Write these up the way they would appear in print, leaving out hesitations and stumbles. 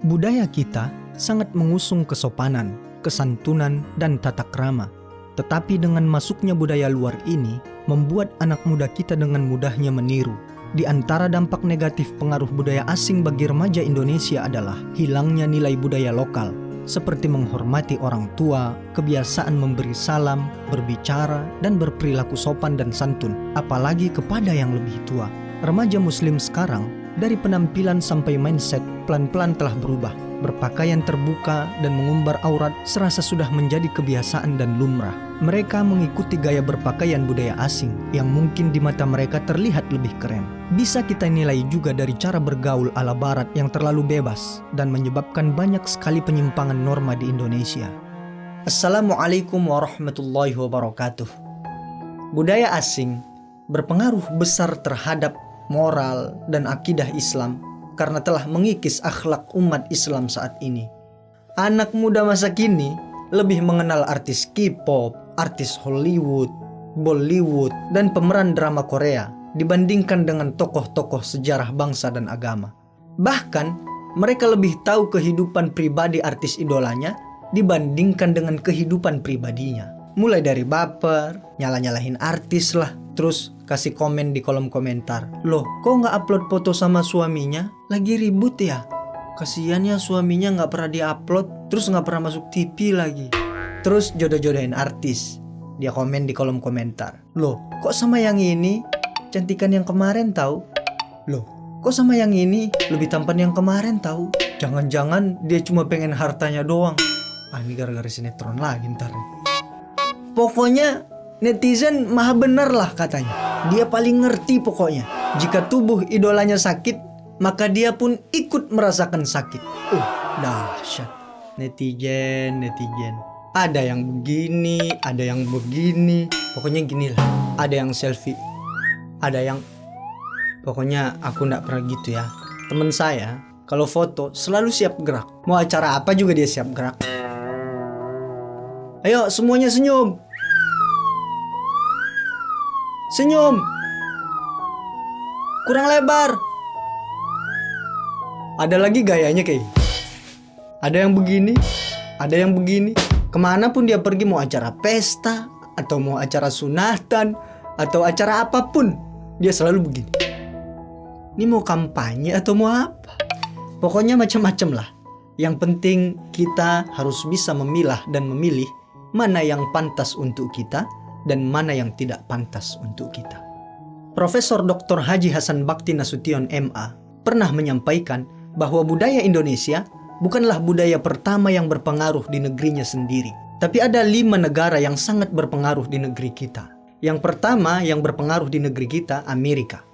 Budaya kita sangat mengusung kesopanan, kesantunan, dan tata krama. Tetapi dengan masuknya budaya luar ini, membuat anak muda kita dengan mudahnya meniru. Di antara dampak negatif pengaruh budaya asing bagi remaja Indonesia adalah hilangnya nilai budaya lokal, seperti menghormati orang tua, kebiasaan memberi salam, berbicara, dan berperilaku sopan dan santun, apalagi kepada yang lebih tua. Remaja muslim sekarang, dari penampilan sampai mindset, pelan-pelan telah berubah. Berpakaian terbuka dan mengumbar aurat serasa sudah menjadi kebiasaan dan lumrah. Mereka mengikuti gaya berpakaian budaya asing yang mungkin di mata mereka terlihat lebih keren. Bisa kita nilai juga dari cara bergaul ala barat yang terlalu bebas dan menyebabkan banyak sekali penyimpangan norma di Indonesia. Assalamualaikum warahmatullahi wabarakatuh. Budaya asing berpengaruh besar terhadap moral dan akidah Islam karena telah mengikis akhlak umat Islam saat ini. Anak muda masa kini lebih mengenal artis K-pop, artis Hollywood, Bollywood, dan pemeran drama Korea dibandingkan dengan tokoh-tokoh sejarah bangsa dan agama. Bahkan, mereka lebih tahu kehidupan pribadi artis idolanya dibandingkan dengan kehidupan pribadinya. Mulai dari baper, nyalah-nyalahin artis lah, terus kasih komen di kolom komentar. Loh, kok nggak upload foto sama suaminya? Lagi ribut ya? Kasian ya suaminya nggak pernah di-upload, terus nggak pernah masuk TV lagi. Terus jodoh-jodohin artis. Dia komen di kolom komentar. Loh, kok sama yang ini cantikan yang kemarin tahu? Loh, kok sama yang ini lebih tampan yang kemarin tahu? Jangan-jangan dia cuma pengen hartanya doang. Ah, ini gara-gara sinetron lagi ntar. Pokoknya netizen maha benar lah katanya. Dia paling ngerti pokoknya. Jika tubuh idolanya sakit, maka dia pun ikut merasakan sakit. Dahsyat. Netizen. Ada yang begini, ada yang begini. Pokoknya gini lah. Ada yang selfie. Ada yang... Pokoknya aku gak pernah gitu ya. Temen saya, kalau foto selalu siap gerak. Mau acara apa juga dia siap gerak. Ayo semuanya senyum. Senyum. Kurang lebar. Ada lagi gayanya kayak. Ada yang begini, ada yang begini. Kemanapun dia pergi, mau acara pesta, atau mau acara sunatan, atau acara apapun, dia selalu begini. Ini mau kampanye atau mau apa? Pokoknya macam-macam lah. Yang penting kita harus bisa memilah dan memilih mana yang pantas untuk kita dan mana yang tidak pantas untuk kita. Profesor Dr. Haji Hasan Bakti Nasution MA pernah menyampaikan bahwa budaya Indonesia bukanlah budaya pertama yang berpengaruh di negerinya sendiri. Tapi ada 5 negara yang sangat berpengaruh di negeri kita. Yang pertama yang berpengaruh di negeri kita, Amerika.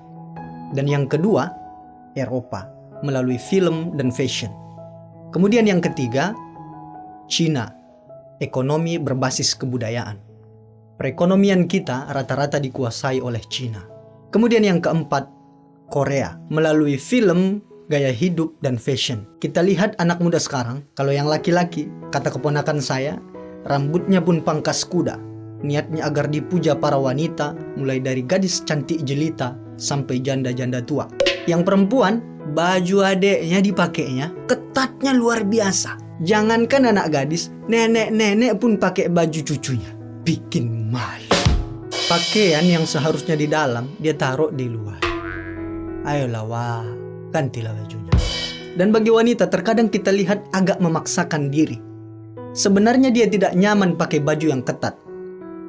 Dan yang kedua, Eropa, melalui film dan fashion. Kemudian yang ketiga, Cina, ekonomi berbasis kebudayaan. Perekonomian kita rata-rata dikuasai oleh Cina. Kemudian yang keempat, Korea, melalui film, gaya hidup, dan fashion. Kita lihat anak muda sekarang, kalau yang laki-laki, kata keponakan saya, rambutnya pun pangkas kuda. Niatnya agar dipuja para wanita, mulai dari gadis cantik jelita sampai janda-janda tua. Yang perempuan, baju adeknya dipakainya, ketatnya luar biasa. Jangankan anak gadis, nenek-nenek pun pakai baju cucunya. Bikin malu. Pakaian yang seharusnya di dalam, dia taruh di luar. Ayolah wah, gantilah bajunya. Dan bagi wanita terkadang kita lihat agak memaksakan diri. Sebenarnya dia tidak nyaman pakai baju yang ketat.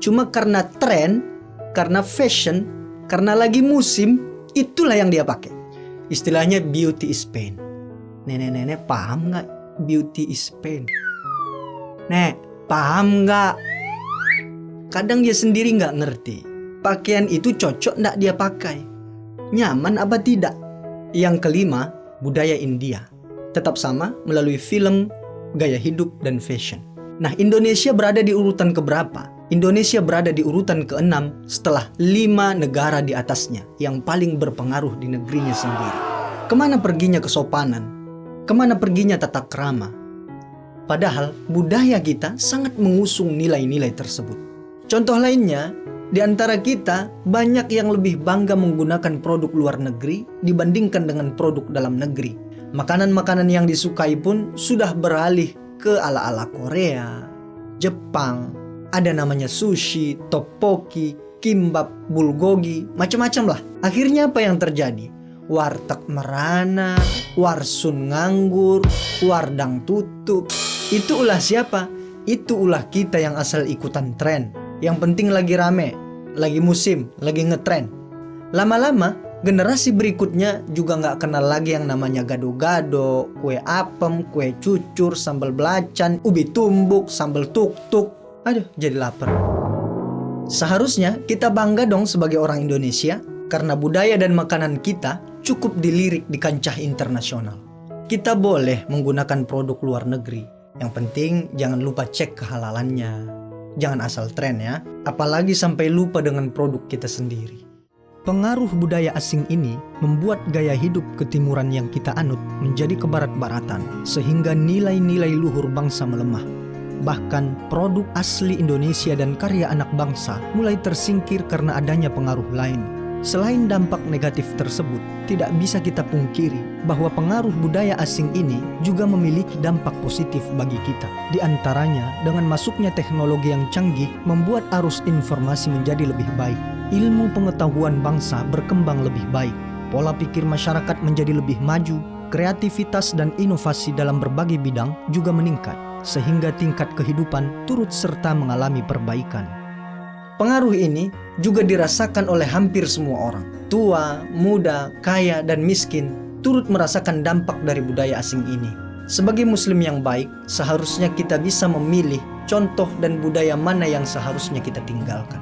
Cuma karena tren, karena fashion, karena lagi musim, itulah yang dia pakai. Istilahnya beauty is pain. Nenek-nenek paham gak beauty is pain? Nek, paham gak? Kadang dia sendiri gak ngerti. Pakaian itu cocok gak dia pakai? Nyaman apa tidak? Yang kelima, budaya India. Tetap sama melalui film, gaya hidup, dan fashion. Nah, Indonesia berada di urutan keberapa? Indonesia berada di urutan ke-6 setelah 5 negara di atasnya yang paling berpengaruh di negerinya sendiri. Kemana perginya kesopanan? Kemana perginya tata krama? Padahal budaya kita sangat mengusung nilai-nilai tersebut. Contoh lainnya, di antara kita banyak yang lebih bangga menggunakan produk luar negeri dibandingkan dengan produk dalam negeri. Makanan-makanan yang disukai pun sudah beralih ke ala-ala Korea, Jepang, ada namanya sushi, tteokbokki, kimbap, bulgogi, macam-macam lah. Akhirnya apa yang terjadi? Warteg merana, warsun nganggur, wardang tutup. Itu ulah siapa? Itu ulah kita yang asal ikutan tren. Yang penting lagi rame, lagi musim, lagi ngetren. Lama-lama generasi berikutnya juga nggak kenal lagi yang namanya gado-gado, kue apem, kue cucur, sambal belacan, ubi tumbuk, sambal tuk-tuk. Aduh, jadi lapar. Seharusnya kita bangga dong sebagai orang Indonesia karena budaya dan makanan kita cukup dilirik di kancah internasional. Kita boleh menggunakan produk luar negeri. Yang penting jangan lupa cek kehalalannya. Jangan asal tren ya, apalagi sampai lupa dengan produk kita sendiri. Pengaruh budaya asing ini membuat gaya hidup ketimuran yang kita anut menjadi kebarat-baratan, sehingga nilai-nilai luhur bangsa melemah. Bahkan produk asli Indonesia dan karya anak bangsa mulai tersingkir karena adanya pengaruh lain. Selain dampak negatif tersebut, tidak bisa kita pungkiri bahwa pengaruh budaya asing ini juga memiliki dampak positif bagi kita. Di antaranya, dengan masuknya teknologi yang canggih membuat arus informasi menjadi lebih baik. Ilmu pengetahuan bangsa berkembang lebih baik, pola pikir masyarakat menjadi lebih maju, kreativitas dan inovasi dalam berbagai bidang juga meningkat, sehingga tingkat kehidupan turut serta mengalami perbaikan. Pengaruh ini juga dirasakan oleh hampir semua orang, tua, muda, kaya, dan miskin, turut merasakan dampak dari budaya asing ini. Sebagai muslim yang baik, seharusnya kita bisa memilih contoh dan budaya mana yang seharusnya kita tinggalkan.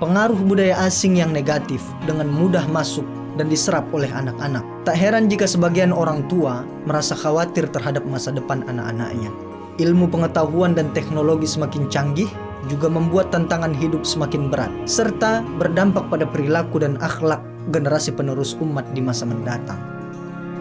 Pengaruh budaya asing yang negatif dengan mudah masuk dan diserap oleh anak-anak. Tak heran jika sebagian orang tua merasa khawatir terhadap masa depan anak-anaknya. Ilmu pengetahuan dan teknologi semakin canggih juga membuat tantangan hidup semakin berat, serta berdampak pada perilaku dan akhlak generasi penerus umat di masa mendatang.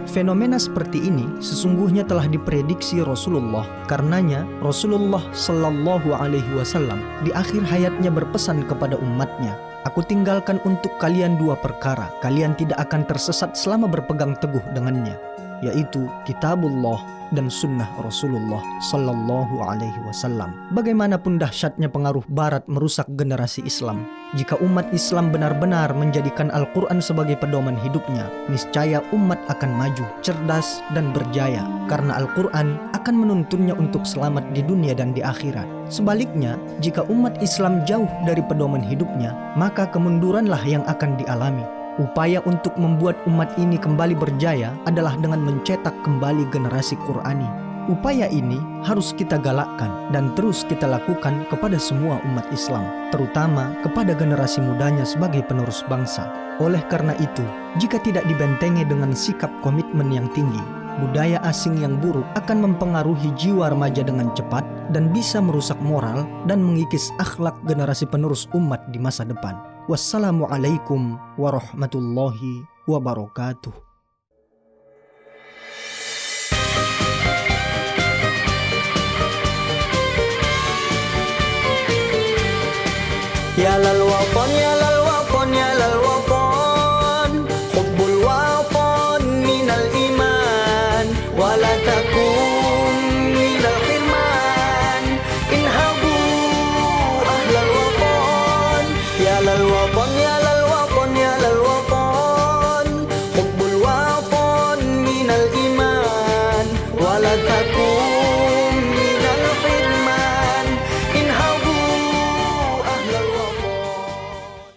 Fenomena seperti ini sesungguhnya telah diprediksi Rasulullah. Karenanya Rasulullah Shallallahu Alaihi Wasallam di akhir hayatnya berpesan kepada umatnya, "Aku tinggalkan untuk kalian dua perkara, kalian tidak akan tersesat selama berpegang teguh dengannya, yaitu Kitabullah dan sunnah Rasulullah Sallallahu Alaihi Wasallam." Bagaimanapun dahsyatnya pengaruh Barat merusak generasi Islam, jika umat Islam benar-benar menjadikan Al-Quran sebagai pedoman hidupnya, niscaya umat akan maju, cerdas, dan berjaya, karena Al-Quran akan menuntunnya untuk selamat di dunia dan di akhirat. Sebaliknya, jika umat Islam jauh dari pedoman hidupnya, maka kemunduranlah yang akan dialami. Upaya untuk membuat umat ini kembali berjaya adalah dengan mencetak kembali generasi Qurani. Upaya ini harus kita galakkan dan terus kita lakukan kepada semua umat Islam, terutama kepada generasi mudanya sebagai penerus bangsa. Oleh karena itu, jika tidak dibentengi dengan sikap komitmen yang tinggi, budaya asing yang buruk akan mempengaruhi jiwa remaja dengan cepat dan bisa merusak moral dan mengikis akhlak generasi penerus umat di masa depan. Wassalamualaikum warahmatullahi wabarakatuh. Ya lal watan, ya lal watan, ya lal watan, hubbul watan minal iman, wala takun minal firman, inhabu ahlal watan, ya lal